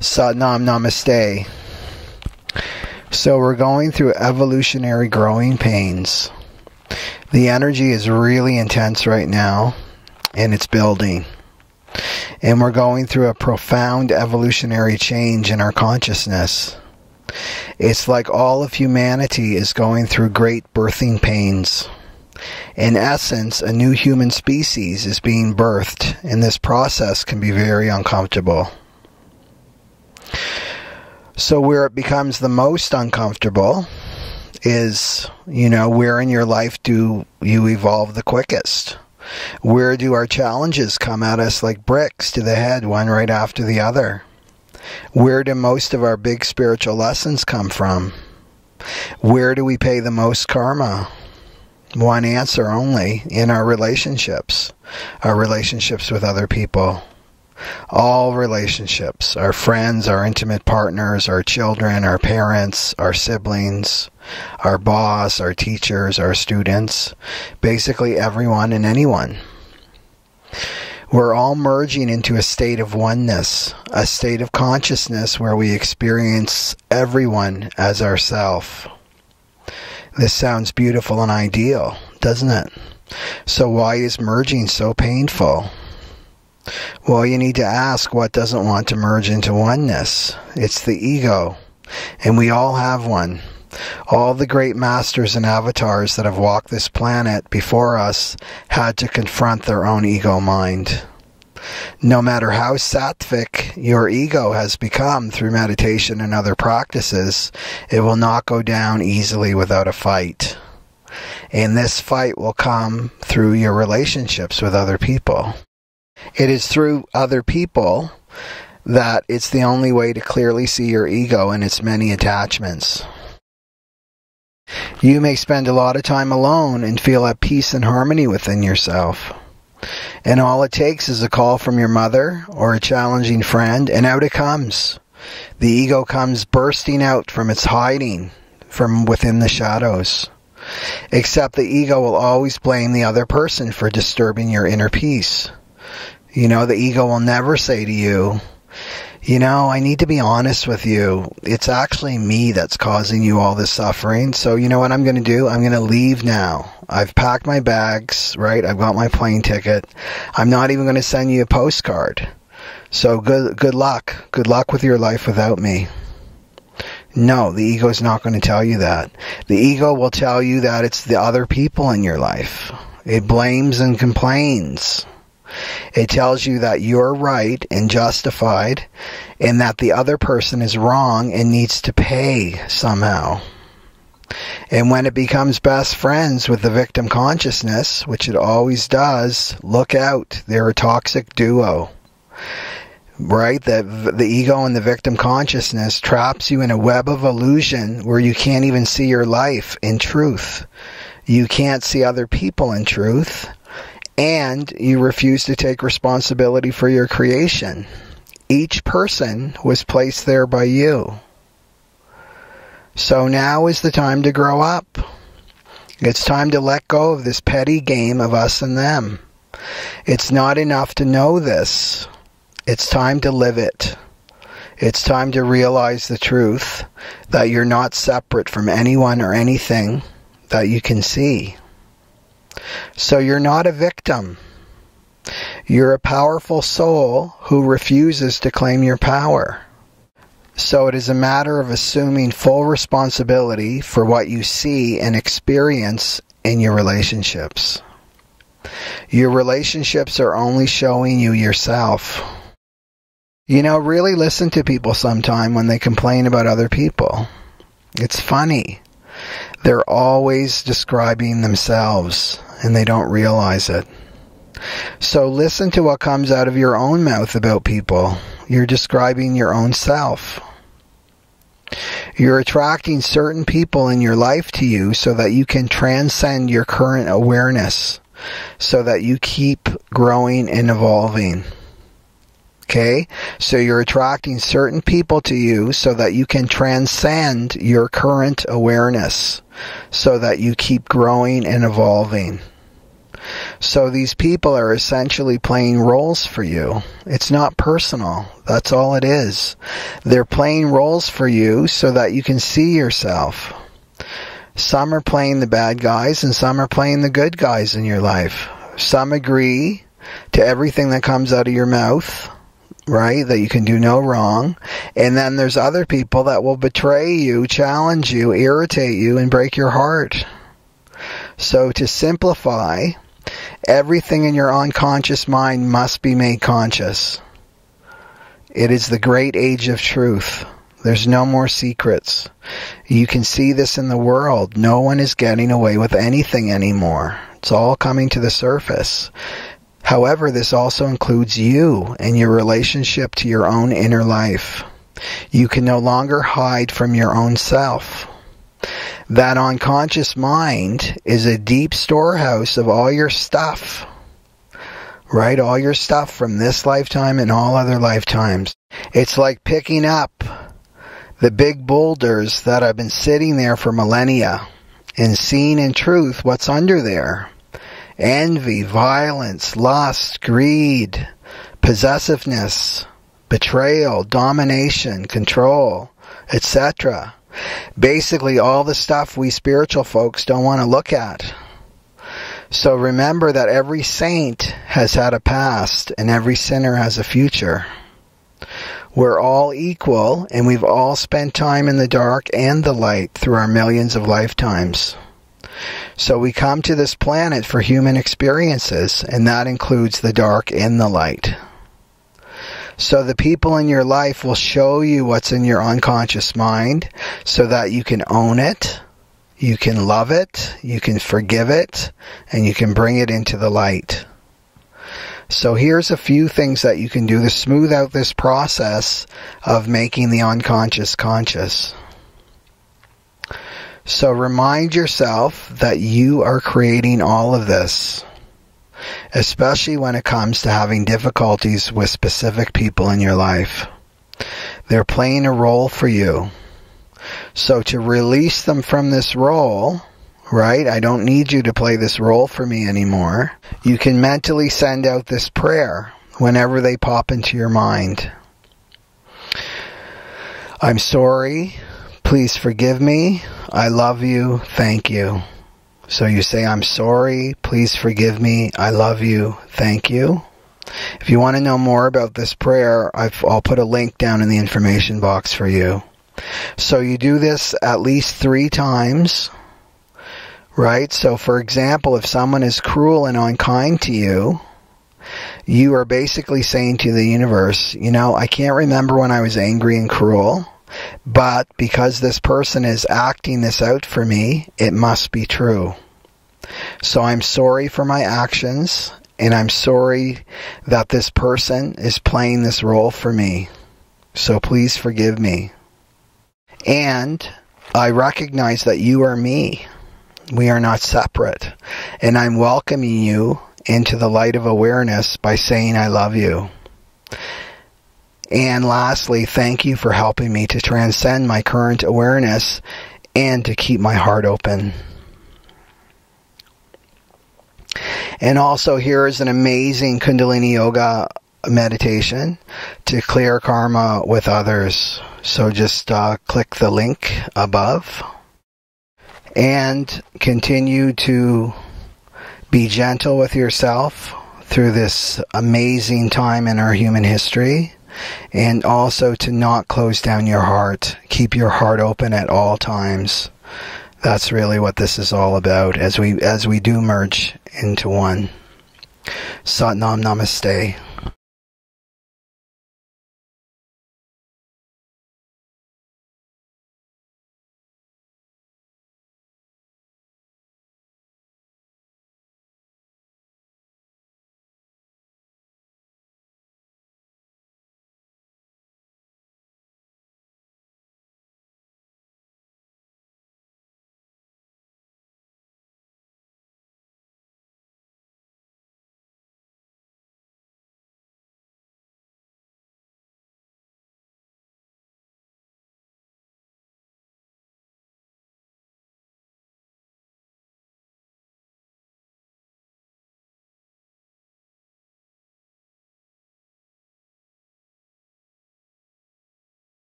Satnam Namaste. So we're going through evolutionary growing pains. The energy is really intense right now, and it's building. And we're going through a profound evolutionary change in our consciousness. It's like all of humanity is going through great birthing pains. In essence, a new human species is being birthed, and this process can be very uncomfortable. So where it becomes the most uncomfortable is, where in your life do you evolve the quickest? Where do our challenges come at us like bricks to the head, one right after the other? Where do most of our big spiritual lessons come from? Where do we pay the most karma? One answer only: in our relationships with other people. All relationships, our friends, our intimate partners, our children, our parents, our siblings, our boss, our teachers, our students, basically everyone and anyone. We're all merging into a state of oneness, a state of consciousness where we experience everyone as ourself. This sounds beautiful and ideal, doesn't it? So why is merging so painful? Well, you need to ask, what doesn't want to merge into oneness? It's the ego, and we all have one. All the great masters and avatars that have walked this planet before us had to confront their own ego mind. No matter how sattvic your ego has become through meditation and other practices, it will not go down easily without a fight. And this fight will come through your relationships with other people. It is through other people that it's the only way to clearly see your ego and its many attachments. You may spend a lot of time alone and feel at peace and harmony within yourself. And all it takes is a call from your mother or a challenging friend, and out it comes. The ego comes bursting out from its hiding from within the shadows. Except the ego will always blame the other person for disturbing your inner peace. The ego will never say to you, I need to be honest with you. It's actually me that's causing you all this suffering. So you know what I'm going to do? I'm going to leave now. I've packed my bags, right? I've got my plane ticket. I'm not even going to send you a postcard. So good luck. Good luck with your life without me. No, the ego is not going to tell you that. The ego will tell you that it's the other people in your life. It blames and complains. It tells you that you're right and justified, and that the other person is wrong and needs to pay somehow. And when it becomes best friends with the victim consciousness, which it always does, look out. They're a toxic duo. Right? The ego and the victim consciousness traps you in a web of illusion where you can't even see your life in truth. You can't see other people in truth. And you refuse to take responsibility for your creation. Each person was placed there by you. So now is the time to grow up. It's time to let go of this petty game of us and them. It's not enough to know this. It's time to live it. It's time to realize the truth that you're not separate from anyone or anything that you can see. So you're not a victim. You're a powerful soul who refuses to claim your power. So it is a matter of assuming full responsibility for what you see and experience in your relationships. Your relationships are only showing you yourself. Really listen to people sometime when they complain about other people. It's funny. They're always describing themselves, and they don't realize it. So listen to what comes out of your own mouth about people. You're describing your own self. You're attracting certain people in your life to you so that you can transcend your current awareness, so that you keep growing and evolving. Okay? So you're attracting certain people to you so that you can transcend your current awareness, so that you keep growing and evolving. So these people are essentially playing roles for you. It's not personal. That's all it is. They're playing roles for you so that you can see yourself. Some are playing the bad guys and some are playing the good guys in your life. Some agree to everything that comes out of your mouth, right? That you can do no wrong. And then there's other people that will betray you, challenge you, irritate you, and break your heart. So to simplify, everything in your unconscious mind must be made conscious. It is the great age of truth. There's no more secrets. You can see this in the world. No one is getting away with anything anymore. It's all coming to the surface. However, this also includes you and your relationship to your own inner life. You can no longer hide from your own self. That unconscious mind is a deep storehouse of all your stuff. Right? All your stuff from this lifetime and all other lifetimes. It's like picking up the big boulders that have been sitting there for millennia and seeing in truth what's under there. Envy, violence, lust, greed, possessiveness, betrayal, domination, control, etc. Basically all the stuff we spiritual folks don't want to look at. So remember that every saint has had a past and every sinner has a future. We're all equal and we've all spent time in the dark and the light through our millions of lifetimes. So we come to this planet for human experiences, and that includes the dark and the light. So the people in your life will show you what's in your unconscious mind so that you can own it, you can love it, you can forgive it, and you can bring it into the light. So here's a few things that you can do to smooth out this process of making the unconscious conscious. So remind yourself that you are creating all of this, especially when it comes to having difficulties with specific people in your life. They're playing a role for you. So to release them from this role, right? I don't need you to play this role for me anymore. You can mentally send out this prayer whenever they pop into your mind. I'm sorry. Please forgive me. I love you. Thank you. So you say, I'm sorry. Please forgive me. I love you. Thank you. If you want to know more about this prayer, I'll put a link down in the information box for you. So you do this at least 3 times, right? So for example, if someone is cruel and unkind to you, you are basically saying to the universe, you know, I can't remember when I was angry and cruel, but because this person is acting this out for me, it must be true. So I'm sorry for my actions, and I'm sorry that this person is playing this role for me. So please forgive me. And I recognize that you are me. We are not separate. And I'm welcoming you into the light of awareness by saying I love you. And lastly, thank you for helping me to transcend my current awareness and to keep my heart open. And also here is an amazing Kundalini Yoga meditation to clear karma with others. So just click the link above and continue to be gentle with yourself through this amazing time in our human history. And also to not close down your heart. Keep your heart open at all times. That's really what this is all about as we do merge into one. Sat Nam Namaste.